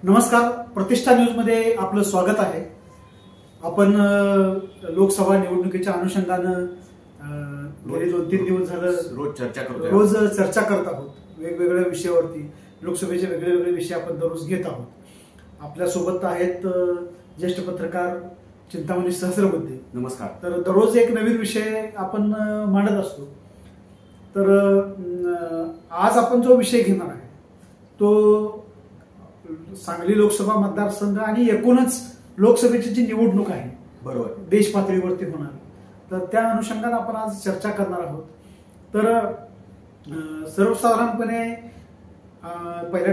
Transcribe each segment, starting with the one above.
नमस्कार, प्रतिष्ठा न्यूज मध्ये आपलं स्वागत आहे। आपण लोकसभा निवडणुकीच्या अनुषंगानं गेले 2-3 दिवस झालं रोज चर्चा करत आहोत वेगवेगळ्या विषयावरती। लोकसभेचे वेगवेगळे विषय आपण दररोज घेत आहोत। आपल्या सोबत आहेत ज्येष्ठ पत्रकार चिंतामणी सहस्रबुद्धे। नमस्कार। तर दररोज एक नवीन विषय आपण मांडत असतो। तर आज आपण जो विषय घेणार आहे तो सांगली लोकसभा मतदारसंघ आणि एकूणच लोकसभेची जी निवडणूक आहे, बरोबर, देश पातळीवरती होणार, तर त्या अनुषंगाने आपण आज चर्चा करणार आहोत। तर सर्वसाधारणपणे पहिल्या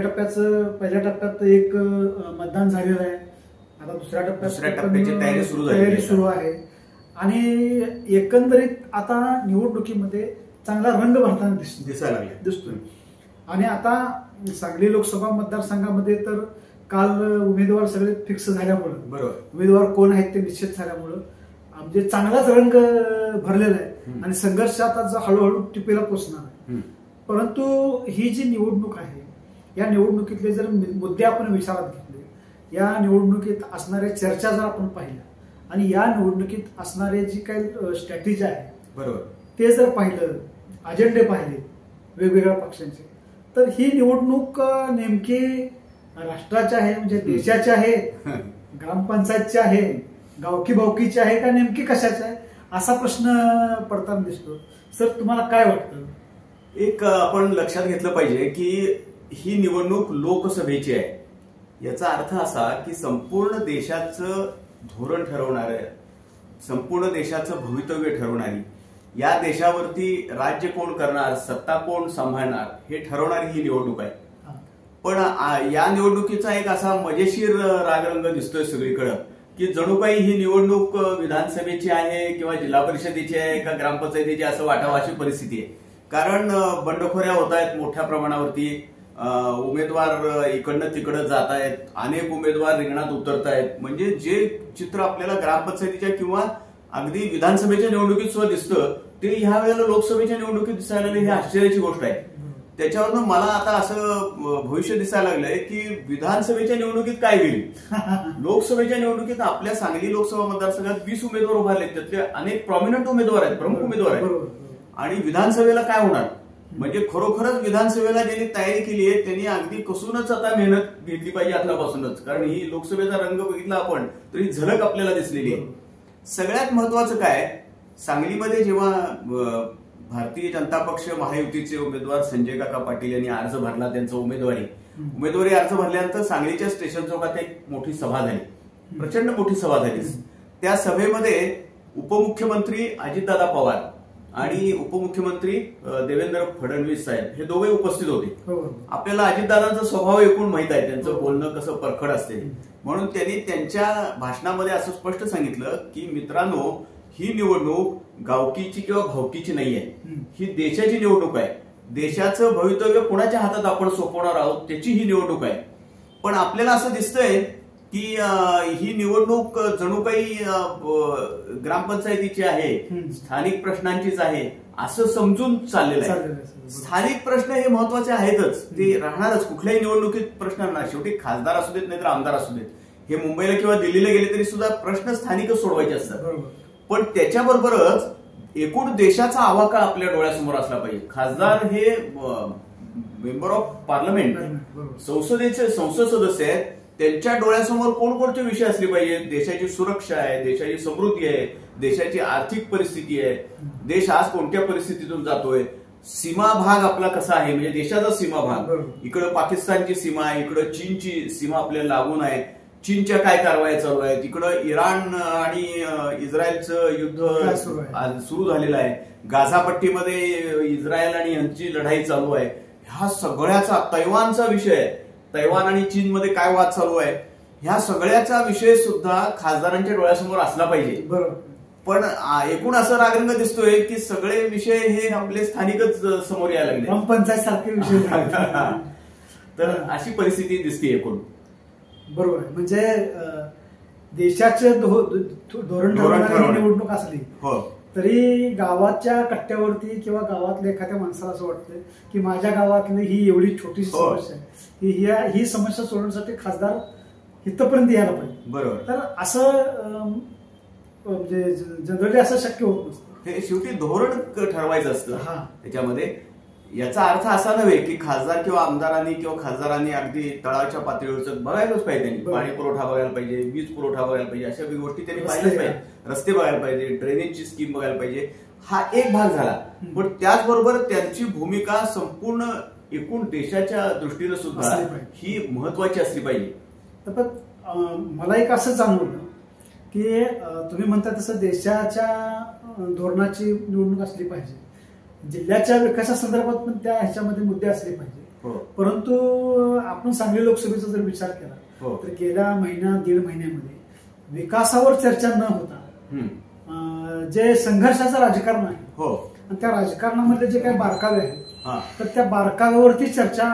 टप्प्यात एक मतदान झालेलं आहे। आता दुसऱ्या टप्प्याची तयारी सुरू आहे आणि एकंदरीत आता निवडणुकीमध्ये चांगला रंग भरताना दिसतोय। आणि आता सांगली लोकसभा मतदारसंघामध्ये तर काल उमेदवार सगळे फिक्स झाल्यामुळे, बरोबर, उमेदवार कोण आहेत ते निश्चित झाल्यामुळे म्हणजे चांगलाच रंग भरलेला आहे आणि संघर्ष आता हळूहळू टिपेला पोचणार आहे। परंतु ही जी निवडणूक आहे, या निवडणुकीतले जर मुद्दे आपण विचारात घेतले, या निवडणुकीत असणाऱ्या चर्चा जर आपण पाहिल्या आणि या निवडणुकीत असणारे जी काही स्ट्रॅटेजी आहे, बरोबर, ते जर पाहिलं, अजेंडे पाहिले वेगवेगळ्या पक्षांचे, तर ही निवडणूक नेमकी राष्ट्राची आहे, म्हणजे देशाची आहे, ग्रामपंचायतची आहे, गावकी भावकीची आहे का नेमकी कशाची आहे, असा प्रश्न पडताना दिसतो। सर, तुम्हाला काय वाटतं? एक आपण लक्षात घेतलं पाहिजे की ही निवडणूक लोकसभेची आहे। याचा अर्थ असा की संपूर्ण देशाचं धोरण ठरवणारे, संपूर्ण देशाचं भवितव्य ठरवणारी, या देशावरती राज्य कोण करणार, सत्ता कोण सांभाळणार हे ठरवणारी ही निवडणूक आहे। पण या निवडणुकीचा एक असा मजेशीर रागरंग दिसतोय सगळीकडे की जणू काही ही निवडणूक विधानसभेची आहे किंवा जिल्हा परिषदेची आहे का ग्रामपंचायतीची असं वाटावं अशी परिस्थिती आहे। कारण बंडखोऱ्या होत आहेत मोठ्या प्रमाणावरती, उमेदवार इकडनं तिकडं जात आहेत, अनेक उमेदवार रिंगणात उतरत आहेत। म्हणजे जे चित्र आपल्याला ग्रामपंचायतीच्या किंवा अगदी विधानसभेच्या निवडणुकीत सुद्धा दिसतं ते ह्या वेळेला लोकसभेच्या निवडणुकीत दिसायला लागले, ही आश्चर्याची गोष्ट आहे। त्याच्यावरनं मला आता असं भविष्य दिसायला लागलंय की विधानसभेच्या निवडणुकीत काय होईल, लोकसभेच्या निवडणुकीत आपल्या सांगली लोकसभा मतदारसंघात 20 उमेदवार उभारले, त्यातले अनेक प्रॉमिनंट उमेदवार आहेत, प्रमुख उमेदवार आहेत, आणि विधानसभेला काय होणार? म्हणजे खरोखरच विधानसभेला ज्यांनी तयारी केली आहे त्यांनी अगदी कसूनच आता मेहनत घेतली पाहिजे आतापासूनच, कारण ही लोकसभेचा रंग बघितला आपण तरी झलक आपल्याला दिसलेली आहे। सगळ्यात महत्वाचं काय, सांगलीमध्ये जेव्हा भारतीय जनता पक्ष महायुतीचे उमेदवार संजय काका पाटील यांनी अर्ज भरला, त्यांचा उमेदवारी अर्ज भरल्यानंतर सांगलीच्या स्टेशन चौकात एक मोठी सभा झाली, प्रचंड मोठी सभा झाली। त्या सभेमध्ये उपमुख्यमंत्री अजितदादा पवार आणि उपमुख्यमंत्री देवेंद्र फडणवीस साहेब हे दोघे उपस्थित होते। आपल्याला अजितदादांचा स्वभाव एकूण माहित आहे, त्यांचं बोलणं कसं परखड असते, म्हणून त्यांनी त्यांच्या भाषणामध्ये असं स्पष्ट सांगितलं की मित्रांनो, ही निवडणूक गावकीची किंवा भावकीची नाहीये, ही देशाची निवडणूक आहे। देशाचं भवितव्य कोणाच्या हातात आपण सोपवणार आहोत त्याची ही निवडणूक आहे। पण आपल्याला असं दिसतंय की ही निवडणूक जणू काही ग्रामपंचायतीची आहे, स्थानिक प्रश्नांचीच आहे असं समजून चाललेलं आहे। स्थानिक प्रश्न हे महत्वाचे आहेतच, ते राहणारच कुठल्याही निवडणुकीत प्रश्नांना, शेवटी खासदार असू देत नाही तर आमदार असू देत, हे मुंबईला किंवा दिल्लीला गेले तरी सुद्धा प्रश्न स्थानिकच सोडवायचे असतात। पण त्याच्याबरोबरच एकूण देशाचा आवाका आपल्या डोळ्यासमोर असला पाहिजे। खासदार हे मेंबर ऑफ पार्लमेंट, संसदेचे संसद सदस्य आहेत, त्यांच्या डोळ्यासमोर कोणकोणते विषय असले पाहिजे? देशाची सुरक्षा आहे, देशाची समृद्धी आहे, देशाची आर्थिक परिस्थिती आहे, देश आज कोणत्या परिस्थितीतून जातोय, सीमा भाग आपला कसा आहे, म्हणजे देशाचा सीमा भाग, इकडं पाकिस्तानची सीमा आहे, इकडं चीनची सीमा आपल्याला लागून आहे, चीनच्या काय कारवाया चालू आहेत, इकडं इराण आणि इस्रायलचं युद्ध सुरू झालेलं आहे, गाझापट्टीमध्ये इस्रायल आणि यांची लढाई चालू आहे, ह्या सगळ्याचा, तैवानचा विषय आहे, तैवान आणि चीनमध्ये काय वाद चालू आहे, ह्या सगळ्याचा विषय सुद्धा खासदारांच्या डोळ्यासमोर असला पाहिजे। पण एकूण असं रागरंग दिसतोय की सगळे विषय हे आपले स्थानिकच समोर यायला लागले, ग्रामपंचायत सारखे विषय। तर अशी परिस्थिती दिसते एकूण। बरोबर आहे, म्हणजे देशाचे धोरण ठरवणारी निवडणूक असली तरी गावाच्या कट्ट्यावरती किंवा गावातल्या एखाद्या माणसाला असं वाटतं की माझ्या गावातली ही एवढी छोटीशी समस्या आहे की ही समस्या सोडवण्यासाठी खासदार इथपर्यंत यायला पाहिजे. बरोबर. तर असं म्हणजे जनरली असं शक्य होत नसतं. हे शेवटी धोरण ठरवायचं असतं त्याच्यामध्ये. याचा अर्थ असा नव्हे की खासदार किंवा आमदारांनी किंवा खासदारांनी अगदी तळाच्या पातळीवरच बघायलाच पाहिजे. त्यांनी पाणी पुरवठा बघायला पाहिजे, वीज पुरवठा बघायला पाहिजे, अशा गोष्टी त्यांनी पाहिल्याच पाहिजे. रस्ते बघायला पाहिजे, ड्रेनेजची स्कीम बघायला पाहिजे. हा एक भाग झाला. पण त्याचबरोबर त्यांची भूमिका संपूर्ण एकूण देशाच्या दृष्टीने सुद्धा ही महत्वाची असली पाहिजे. तर मला एक असं जाणवलं की तुम्ही म्हणता तसं देशाच्या धोरणाची निवडणूक असली पाहिजे, जिल्ह्याच्या विकासासंदर्भात पण त्या ह्याच्यामध्ये मुद्दे असले पाहिजे. परंतु आपण सांगली लोकसभेचा जर विचार केला तर गेल्या दीड महिन्यामध्ये विकासावर चर्चा न होता जे संघर्षाचं राजकारण आहे आणि त्या राजकारणामध्ये जे काही बारकावे आहेत तर त्या बारकाव्यावरती चर्चा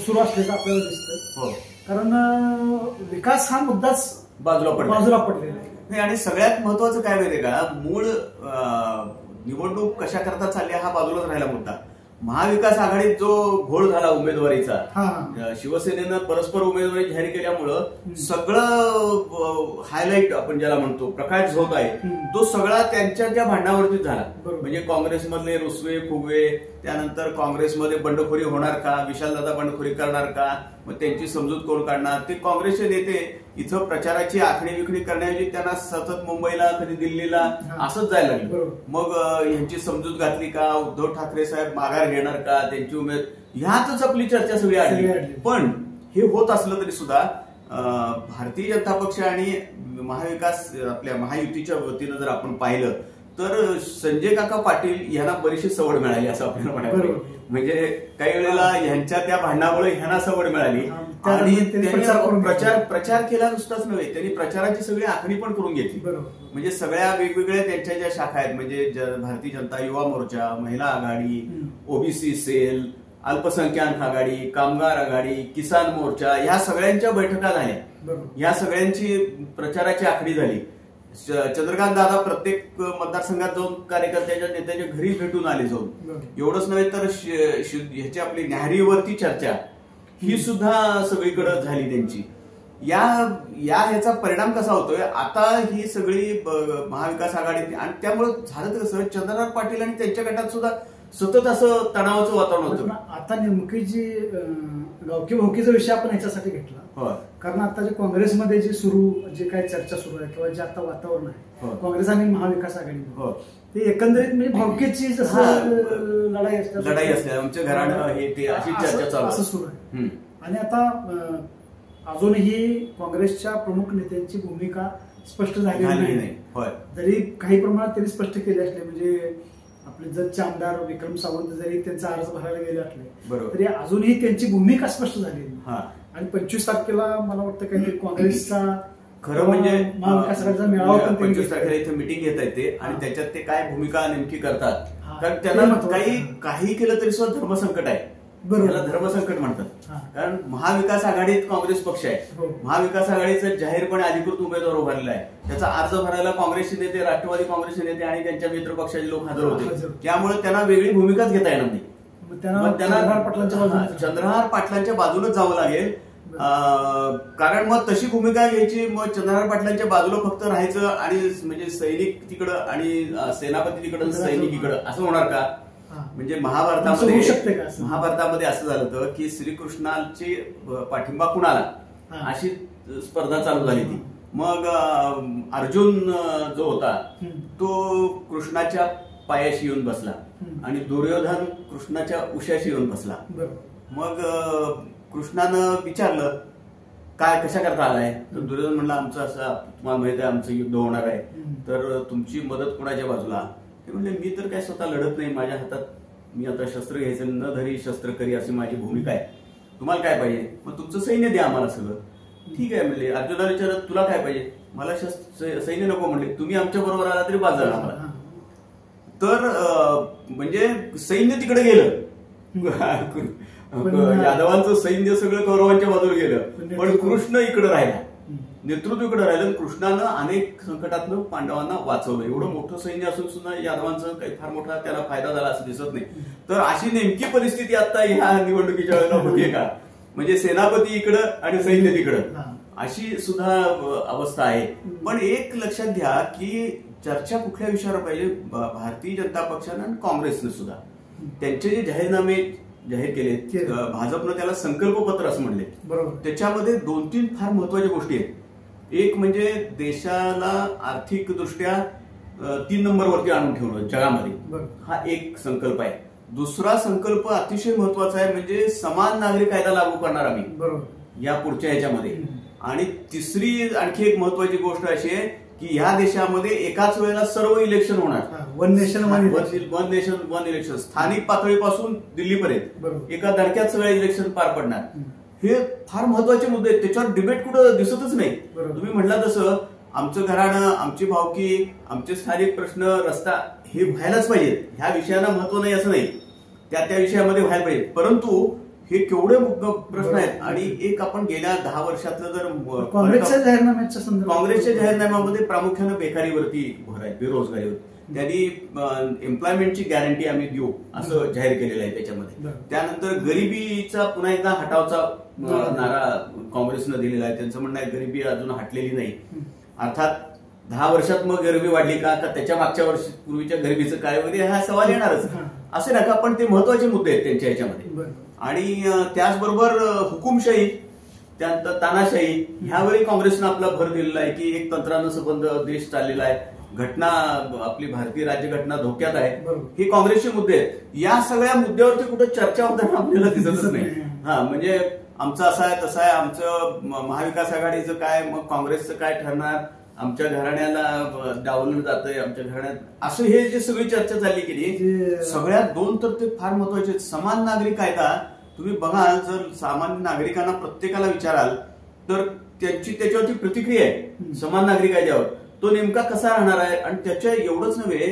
सुरू असल्याचं आपल्याला दिसतं. कारण विकास हा मुद्दाच बाजूला पडलेला आहे. आणि सगळ्यात महत्वाचं काय माहितीये का, मूळ निवडणूक कशा करता चालली हा बाजूलाच राहिला मुद्दा. महाविकास आघाडीत जो घोळ झाला उमेदवारीचा, शिवसेनेनं परस्पर उमेदवारी जाहीर केल्यामुळं सगळं हायलाईट आपण ज्याला म्हणतो प्रकाश झोत आहे तो सगळा त्यांच्या त्या भांडणावरतीच झाला. म्हणजे काँग्रेसमधले रुसवे फुगवे, त्यानंतर काँग्रेसमध्ये बंडखोरी होणार का, विशालदादा बंडखोरी करणार का, मग त्यांची समजूत कोण काढणार, ते काँग्रेसचे नेते इथं प्रचाराची आखणी विखणी करण्याऐवजी त्यांना सतत मुंबईला कधी दिल्लीला असंच जायला लागलं. मग यांची समजूत घातली का, उद्धव ठाकरे साहेब माघार घेणार का, त्यांची उमेद, ह्यातच आपली चर्चा सगळी आली. पण हे होत असलं तरी सुद्धा भारतीय जनता पक्ष आणि महाविकास आपल्या महायुतीच्या वतीनं जर आपण पाहिलं तर संजय काका पाटील यांना बरीचशी सवड मिळाली असं आपल्याला म्हणायला. म्हणजे काही वेळेला ह्यांच्या त्या भांडणामुळे ह्यांना सवड मिळाली आणि त्यांनी प्रचार केला नुसताच नव्हे, त्यांनी प्रचाराची सगळी आखणी पण करून घेतली. म्हणजे सगळ्या वेगवेगळ्या त्यांच्या ज्या शाखा आहेत, म्हणजे भारतीय जनता युवा मोर्चा, महिला आघाडी, ओबीसी सेल, अल्पसंख्याक आघाडी, कामगार आघाडी, किसान मोर्चा, ह्या सगळ्यांच्या बैठका झाल्या. ह्या सगळ्यांची प्रचाराची आखणी झाली. चंद्रकांत दादा प्रत्येक मतदारसंघात जाऊन कार्यकर्त्याच्या नेत्याच्या घरी भेटून आले जाऊन. एवढंच नव्हे तर ह्याची आपली न्याहारीवरती चर्चा ही सुद्धा सगळीकडे झाली त्यांची. ह्याचा परिणाम कसा होतोय आता, ही सगळी महाविकास आघाडी, आणि त्यामुळे झालं कसं, चंद्रकांत पाटील आणि त्यांच्या गटात सुद्धा सतत असं तणावाचं वातावरण होतं. आता नेमकी जी गावकी भावकीचा विषय आपण ह्याच्यासाठी घेतला, कारण आता जे काँग्रेसमध्ये जे काही चर्चा सुरू आहे किंवा जे आता वातावरण आहे काँग्रेस आणि महाविकास आघाडी, ते एकंदरीत म्हणजे भावकीची जसं लढाई असते, आमच्या घराणं हे ते अशी चर्चा चालू असं सुरू आहे. आणि आता अजूनही काँग्रेसच्या प्रमुख नेत्यांची भूमिका स्पष्ट झाली नाही. जरी काही प्रमाणात त्यांनी स्पष्ट केली असले, म्हणजे आपले जतचे आमदार विक्रम सावंत जरी त्यांचा अर्ज भरायला गेले असले तरी अजूनही त्यांची भूमिका स्पष्ट झाली नाही. आणि 25 तारखेला मला वाटतं काहीतरी काँग्रेसचा खरं म्हणजे महाविकास आघाडीचा मेळावा पण 25 तारखेला इथे मिटिंग घेता येते आणि त्याच्यात ते काय भूमिका नेमकी करतात, कारण त्यांना काही केलं तरी सुद्धा धर्मसंकट आहे. त्याला धर्मसंकट म्हणतात. कारण महाविकास आघाडीत काँग्रेस पक्ष आहे, महाविकास आघाडीचा जाहीरपणे अधिकृत उमेदवार उभारलेला आहे, त्याचा अर्ज भरायला काँग्रेसचे नेते, राष्ट्रवादी काँग्रेसचे नेते आणि त्यांच्या मित्र पक्षाचे लोक हजर होते. त्यामुळे त्यांना वेगळी भूमिकाच घेता येणार नाही. त्यांना चंद्रहार पाटलांच्या बाजूनच जावं लागेल. कारण मग तशी भूमिका घ्यायची, मग चंद्रहार पाटलांच्या बाजूला फक्त राहायचं आणि म्हणजे सैनिक तिकडं आणि सेनापती तिकडं सैनिक इकडं असं होणार का? म्हणजे महाभारतामध्ये असं झालं होतं की श्रीकृष्णाची पाठिंबा कुणाला अशी स्पर्धा चालू झाली ती. मग अर्जुन जो होता तो कृष्णाच्या पायाशी येऊन बसला आणि दुर्योधन कृष्णाच्या उशाशी येऊन बसला. मग कृष्णानं विचारलं काय कशा करता आलाय, तर दुर्योधन म्हणला आमचं असं तुम्हाला माहिती आहे आमचं युद्ध होणार आहे, तर तुमची मदत कुणाच्या बाजूला. ते म्हणले मी तर काय स्वतः लढत नाही, माझ्या हातात मी आता शस्त्र घ्यायचं न धरी शस्त्र करी अशी माझी भूमिका आहे, तुम्हाला काय पाहिजे, मग तुमचं सैन्य द्या आम्हाला सगळं. ठीक आहे म्हणले. अर्जुनाला विचारत तुला काय पाहिजे, मला सैन्य नको म्हणले, तुम्ही आमच्या बरोबर आला तरी बाज झाला आम्हाला. तर म्हणजे सैन्य तिकडे गेलं, यादवांचं सैन्य सगळं कौरवांच्या बाजूला गेलं, पण कृष्ण इकडे राहिला. नेतृत्व इकडे राहिलं. कृष्णानं अनेक संकटातनं पांडवांना वाचवलं. एवढं मोठं सैन्य असून सुद्धा यादवांचं काही फार मोठा त्याला फायदा झाला असं दिसत नाही. तर अशी नेमकी परिस्थिती आता ह्या निवडणुकीच्या वेळेला होतीये का? म्हणजे सेनापती इकडं आणि सैन्य तिकडं, अशी सुद्धा अवस्था आहे. पण एक लक्षात घ्या की चर्चा कुठल्या विषयावर पाहिजे. भारतीय जनता पक्षानं आणि काँग्रेसनं सुद्धा त्यांचे जे जाहीरनामे जाहीर केले, भाजपनं त्याला संकल्पपत्र असं म्हणले. त्याच्यामध्ये 2-3 फार महत्वाच्या गोष्टी आहेत. एक म्हणजे देशाला आर्थिकदृष्ट्या 3 नंबरवरती आणून ठेवणं जगामध्ये, हा एक संकल्प आहे. दुसरा संकल्प अतिशय महत्वाचा आहे, म्हणजे समान नागरी कायदा लागू करणार आम्ही या पुढच्या ह्याच्यामध्ये. आणि तिसरी आणखी एक महत्वाची गोष्ट अशी आहे की ह्या देशामध्ये एकाच वेळेला सर्व इलेक्शन होणार. वन नेशन वन इलेक्शन, स्थानिक पातळीपासून दिल्लीपर्यंत एका धडक्यात सगळे इलेक्शन पार पडणार. हे फार महत्वाचे मुद्दे आहेत. त्याच्यावर डिबेट कुठं दिसतच नाही. तुम्ही म्हटला तसं आमचं घराणं, आमची भावकी, आमचे स्थानिक प्रश्न, रस्ता हे व्हायलाच पाहिजेत. ह्या विषयांना महत्व नाही असं नाही, त्या विषयामध्ये व्हायला पाहिजे. परंतु हे केवढे प्रश्न आहेत. आणि एक आपण गेल्या 10 वर्षातलं जर काँग्रेसच्या जाहीरनाम्यामध्ये प्रामुख्यानं बेकारीवरती भर आहे, बेरोजगारीवर. त्यांनी एम्प्लॉयमेंटची गॅरंटी आम्ही देऊ असं जाहीर केलेलं आहे त्याच्यामध्ये. त्यानंतर गरिबीचा पुन्हा एकदा हटावचा नारा काँग्रेसनं दिलेला आहे. त्यांचं म्हणणं आहे गरिबी अजून हटलेली नाही. अर्थात 10 वर्षात मग गरिबी वाढली का त्याच्या मागच्या वर्षी पूर्वीच्या गरिबीचं काय वगैरे हा सवाल येणारच. असे नका, पण ते महत्वाचे मुद्दे आहेत त्यांच्या ह्याच्यामध्ये. आणि त्याचबरोबर हुकुमशाही, त्यानंतर तानाशाही, ह्यावेळी काँग्रेसनं आपला भर दिलेला आहे की एक तंत्रानं संबंध देश चाललेला आहे, घटना आपली भारतीय राज्यघटना धोक्यात आहे, हे काँग्रेसचे मुद्दे आहेत. या सगळ्या मुद्द्यावरती कुठे चर्चा होताना आपल्याला दिसतच नाही. म्हणजे आमचं असं आहे तसं आहे, आमचं महाविकास आघाडीचं काय, मग काँग्रेसचं काय ठरणार, आमच्या घराण्याला डावललं जातंय, आमच्या घराण्यात, असं हे जे सगळी चर्चा चालली गेली. सगळ्यात 2 तर ते फार महत्वाचे. समान नागरी कायदा तुम्ही बघाल, जर सामान्य नागरिकांना प्रत्येकाला विचाराल तर त्यांची त्याच्यावरती प्रतिक्रिया आहे समान नागरी कायद्यावर. तो नेमका कसा राहणार आहे. आणि त्याच्या एवढंच नव्हे,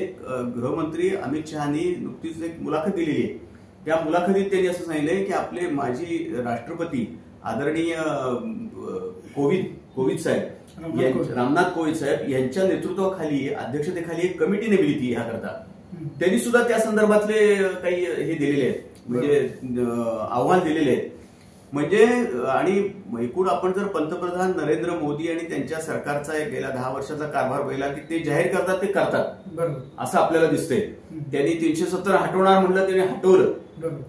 गृहमंत्री अमित शहानी नुकतीच एक मुलाखत दिलेली आहे. त्या मुलाखतीत त्यांनी असं सांगितलंय की आपले माजी राष्ट्रपती आदरणीय कोविंद साहेब, रामनाथ कोविंद साहेब यांच्या नेतृत्वाखाली, अध्यक्षतेखाली एक कमिटी नेमली ती ह्याकरता. त्यांनी सुद्धा त्या संदर्भातले काही हे दिलेले आहेत, म्हणजे आव्हान दिलेले आहेत. म्हणजे आणि एकूण आपण जर पंतप्रधान नरेंद्र मोदी आणि त्यांच्या सरकारचा गेल्या 10 वर्षाचा कारभार पाहिला की ते जाहीर करतात ते करतात असं आपल्याला दिसतंय. त्यांनी 370 हटवणार म्हणलं त्यांनी हटवलं,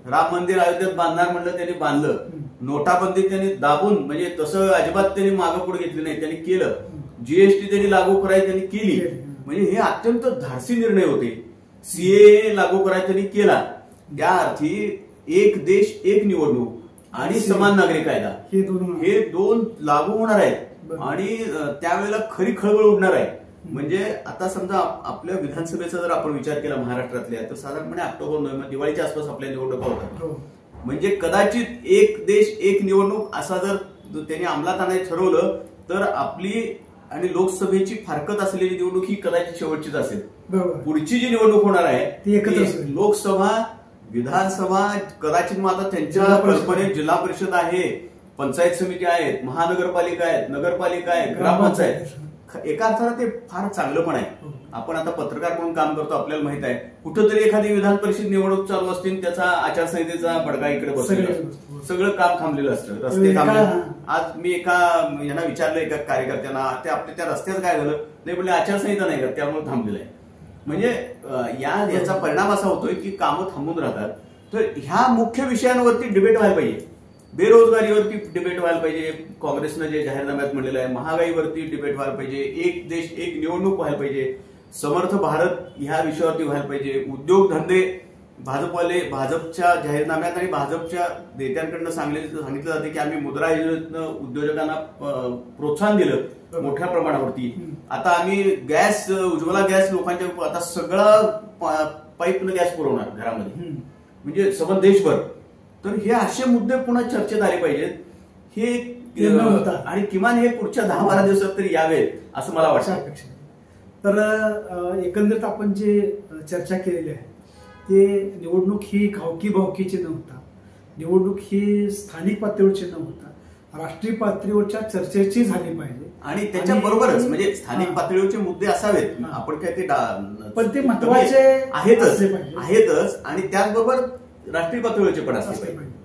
राम मंदिर अयोध्येत बांधणार म्हणलं त्यांनी बांधलं, नोटाबंदी त्यांनी दाबून, म्हणजे तसं अजिबात त्यांनी मागं पुढे घेतली नाही, त्यांनी केलं. जीएसटी त्यांनी लागू करायची त्यांनी केली. म्हणजे हे अत्यंत धाडसी निर्णय होते. सीए लागू करायचा त्यांनी केला. त्या अर्थी एक देश एक निवडणूक आणि समान नागरी कायदा हे 2 लागू होणार आहेत. आणि त्यावेळेला खरी खळबळ उडणार आहे. म्हणजे आता समजा आपल्या विधानसभेचा जर आपण विचार केला महाराष्ट्रातल्या, तर साधारणपणे ऑक्टोबर-नोव्हेंबर दिवाळीच्या आसपास आपल्या निवडणुका होतात. म्हणजे कदाचित एक देश एक निवडणूक असा जर त्यांनी अंमलात आणायचं ठरवलं तर आपली आणि लोकसभेची फारकत असलेली निवडणूक ही कदाचित शेवटचीच असेल. पुढची जी निवडणूक होणार आहे ती लोकसभा, विधानसभा, कदाचित मग आता त्यांच्या कल्पनेत जिल्हा परिषद आहे, पंचायत समिती आहेत, महानगरपालिका आहेत, नगरपालिका आहे, ग्रामपंचायत. एका अर्थानं ते फार चांगलं पण आहे. आपण आता पत्रकार म्हणून काम करतो, आपल्याला माहित आहे कुठंतरी एखादी विधान परिषद निवडणूक चालू असतील, त्याचा आचारसंहितेचा बडगा इकडे बसलेला असतो, सगळं काम थांबलेलं असतं, रस्ते थांबले. आज मी यांना विचारलं एका कार्यकर्त्यांना, ते आपल्या त्या रस्त्यात काय झालं, नाही बोलले आचारसंहिता नाही का त्यामुळे थांबलेलं आहे. म्हणजे याचा परिणाम असा होतोय की कामं थांबून राहतात. तर ह्या मुख्य विषयांवरती डिबेट व्हायला पाहिजे. बेरोजगारीवरती डिबेट व्हायला पाहिजे, काँग्रेसनं जे जाहीरनाम्यात म्हणलेलं आहे, महागाईवरती डिबेट व्हायला पाहिजे, एक देश एक निवडणूक व्हायला पाहिजे, समर्थ भारत ह्या विषयावरती व्हायला पाहिजे, उद्योगधंदे भाजपच्या जाहीरनाम्यात आणि भाजपच्या नेत्यांकडनं सांगितलं जाते की आम्ही मुद्रा योजनेतनं उद्योजकांना प्रोत्साहन दिलं मोठ्या प्रमाणावरती. आता आम्ही गॅस, उज्ज्वला गॅस लोकांच्या आता सगळं पाईपनं गॅस पुरवणार घरामध्ये, म्हणजे सबंध देशभर. तर हे असे मुद्दे पुन्हा चर्चेत आले पाहिजेत. हे आणि किमान हे पुढच्या 10-12 दिवसात तरी यावेत असं मला वाटतं. तर एकंदरीत आपण जे चर्चा केलेली आहे ते निवडणूक ही खावकी भावकीची नव्हता, निवडणूक ही स्थानिक पातळीवरची नव्हता, राष्ट्रीय पातळीवरच्या चर्चेची झाली पाहिजे. आणि त्याच्याबरोबरच म्हणजे स्थानिक पातळीवरचे मुद्दे असावेत. आपण काय ते पण ते महत्वाचे आहेतच आणि त्याचबरोबर राष्ट्रीय पातळीवरचे पण असले पाहिजे.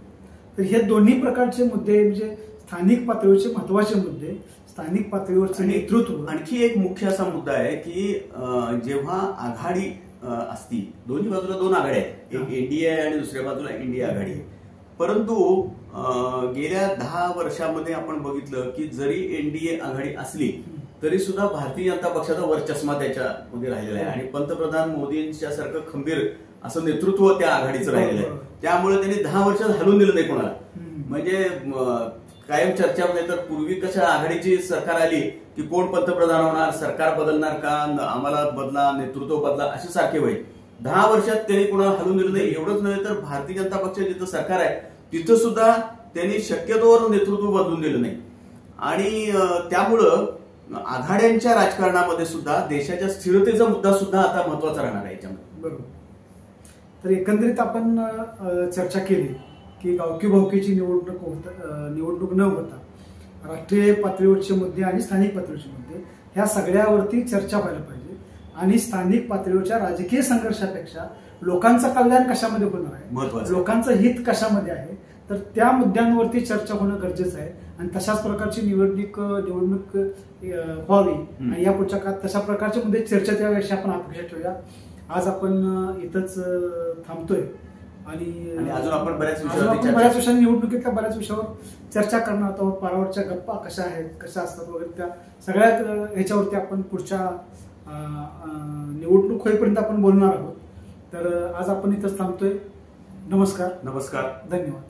तर हे दोन्ही प्रकारचे मुद्दे म्हणजे स्थानिक पातळीवरचे महत्वाचे मुद्दे, स्थानिक पातळीवरचे नेतृत्व. आणखी एक मुख्य असा मुद्दा आहे की जेव्हा आघाडी असती, दोन्ही बाजूला दोन आघाड्या आहेत, एक एनडीए आहे आणि दुसऱ्या बाजूला इंडिया आघाडी आहे. परंतु गेल्या 10 वर्षामध्ये आपण बघितलं की जरी एनडीए आघाडी असली तरी सुद्धा भारतीय जनता पक्षाचा वरचष्मा त्याच्यामध्ये राहिलेला आहे आणि पंतप्रधान मोदींच्या सारखं खंबीर असं नेतृत्व त्या आघाडीचं राहिलेलं आहे. त्यामुळे त्यांनी 10 वर्षात हलवून दिलं नाही कोणाला. म्हणजे कायम चर्चा होते तर पूर्वी कशा आघाडीची सरकार आली की कोण पंतप्रधान होणार, सरकार बदलणार का, आम्हाला बदला, नेतृत्व बदला, असे सारखे होईल. 10 वर्षात त्यांनी कोणाला हलवून दिलं नाही. एवढंच नव्हे तर भारतीय जनता पक्ष जिथं सरकार आहे तिथं सुद्धा त्यांनी शक्यतोवर नेतृत्व बदलून दिलं नाही. आणि त्यामुळं आघाड्यांच्या राजकारणामध्ये सुद्धा देशाच्या स्थिरतेचा मुद्दा सुद्धा आता महत्वाचा राहणार आहे याच्यामध्ये. बरोबर. तर एकंदरीत आपण चर्चा केली की गावकी भावकीची निवडणूक न होता राष्ट्रीय पातळीवरचे मुद्दे आणि स्थानिक पातळीवरचे मुद्दे ह्या सगळ्यावरती चर्चा व्हायला पाहिजे आणि स्थानिक पातळीवरच्या राजकीय संघर्षापेक्षा लोकांचं कल्याण कशामध्ये होणार आहे, लोकांचं हित कशामध्ये आहे, तर त्या मुद्द्यांवरती चर्चा होणं गरजेचं आहे. आणि तशाच प्रकारची निवडणूक व्हावी आणि या पुढच्या काळात तशा प्रकारचे मुद्दे चर्चेत यावे अशी आपण अपेक्षा ठेवूया. आज आपण इथंच थांबतोय आणि अजून आपण बऱ्याच विषयावर निवडणुकीतल्या बऱ्याच विषयावर चर्चा करणार आहोत. पारावरच्या गप्पा कशा आहेत, कशा असतात वगैरे त्या सगळ्या ह्याच्यावरती आपण पुढच्या निवडणूक होईपर्यंत आपण बोलणार आहोत. तर आज आपण इथंच थांबतोय. नमस्कार. नमस्कार. धन्यवाद.